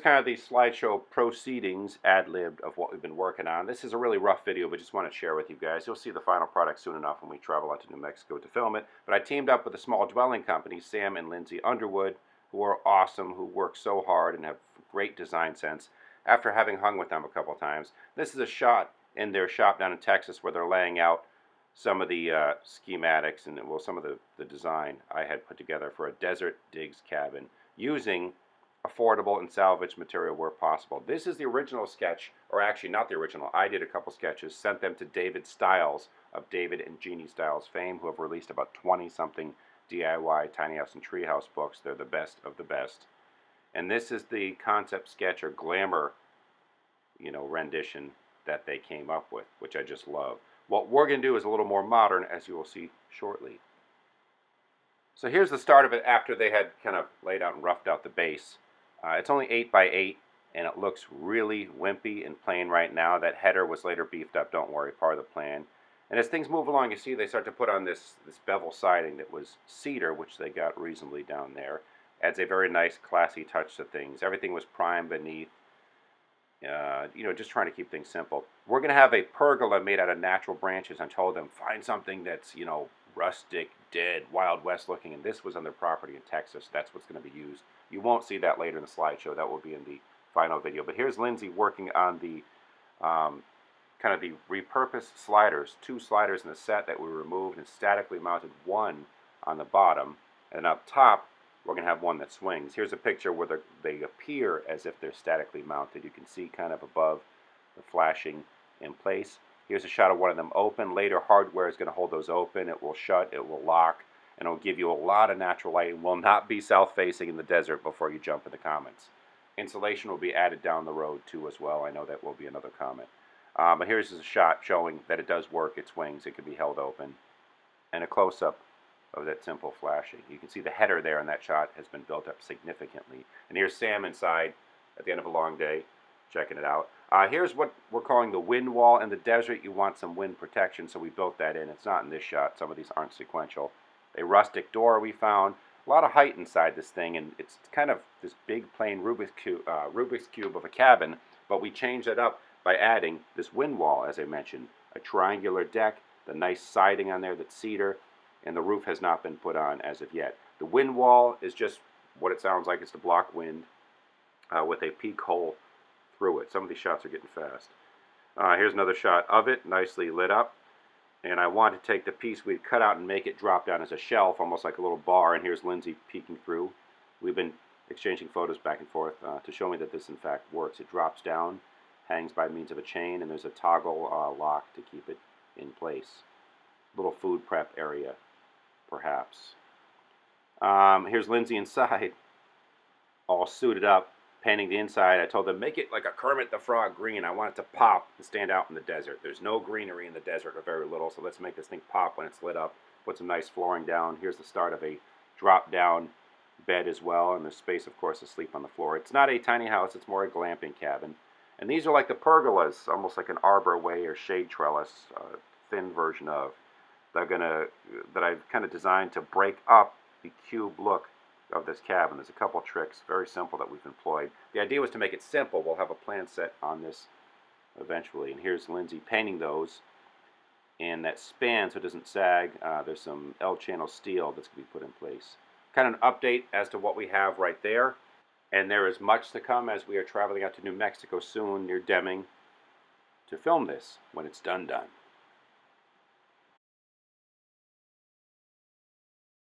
kind of the slideshow proceedings, ad-libbed, of what we've been working on. This is a really rough video, but just want to share with you guys. You'll see the final product soon enough when we travel out to New Mexico to film it. But I teamed up with a small dwelling company, Sam and Lynsi Underwood, who are awesome, who work so hard and have great design sense. After having hung with them a couple times, this is a shot in their shop down in Texas where they're laying out some of the schematics and, well, some of the design I had put together for a desert digs cabin using affordable and salvaged material where possible. This is the original sketch, or actually not the original. I did a couple sketches, sent them to David Stiles of David and Jeannie Stiles fame, who have released about 20-something DIY tiny house and treehouse books. They're the best of the best. And this is the concept sketch or glamour, rendition that they came up with, which I just love. What we're going to do is a little more modern, as you will see shortly. So here's the start of it after they had kind of laid out and roughed out the base. It's only 8 by 8, and it looks really wimpy and plain right now. That header was later beefed up, don't worry, part of the plan. And as things move along, you see they start to put on this bevel siding that was cedar, which they got reasonably down there. Adds a very nice, classy touch to things. Everything was primed beneath. Just trying to keep things simple. We're going to have a pergola made out of natural branches. I told them, find something that's, rustic, dead, Wild West looking, and this was on their property in Texas. That's what's going to be used. You won't see that later in the slideshow. That will be in the final video. But here's Lynsi working on the kind of the repurposed sliders. 2 sliders in the set that we removed and statically mounted one on the bottom. And up top, we're going to have one that swings. Here's a picture where they appear as if they're statically mounted. You can see kind of above the flashing in place. Here's a shot of one of them open. Later, hardware is going to hold those open. It will shut, it will lock, and it will give you a lot of natural light. It will not be south-facing in the desert before you jump in the comments. Insulation will be added down the road, too, as well. I know that will be another comment. But here's a shot showing that it does work. It swings. It can be held open. And a close-up of that simple flashing. You can see the header there in that shot has been built up significantly. And here's Sam inside at the end of a long day, checking it out. Here's what we're calling the wind wall. In the desert, you want some wind protection, so we built that in. It's not in this shot. Some of these aren't sequential. A rustic door we found. A lot of height inside this thing, and it's kind of this big plain Rubik's Cube of a cabin, but we changed it up by adding this wind wall, as I mentioned. A triangular deck, the nice siding on there that's cedar, and the roof has not been put on as of yet. The wind wall is just what it sounds like. It's to block wind with a peak hole through it. Some of these shots are getting fast. Here's another shot of it, nicely lit up. And I want to take the piece we'd cut out and make it drop down as a shelf, almost like a little bar. And here's Lynsi peeking through. We've been exchanging photos back and forth to show me that this, in fact, works. It drops down, hangs by means of a chain, and there's a toggle lock to keep it in place. Little food prep area, perhaps. Here's Lynsi inside, all suited up, painting the inside. I told them, make it like a Kermit the Frog green. I want it to pop and stand out in the desert. There's no greenery in the desert, or very little, so let's make this thing pop when it's lit up. Put some nice flooring down. Here's the start of a drop-down bed as well, and there's space, of course, to sleep on the floor. It's not a tiny house. It's more a glamping cabin. And these are like the pergolas, almost like an arbor way or shade trellis, thin version of. That I've kind of designed to break up the cube look of this cabin. There's a couple tricks, very simple, that we've employed. The idea was to make it simple. We'll have a plan set on this eventually. And here's Lynsi painting those in that span so it doesn't sag. There's some L-channel steel that's going to be put in place. Kind of an update as to what we have right there. And there is much to come as we are traveling out to New Mexico soon near Deming to film this when it's done.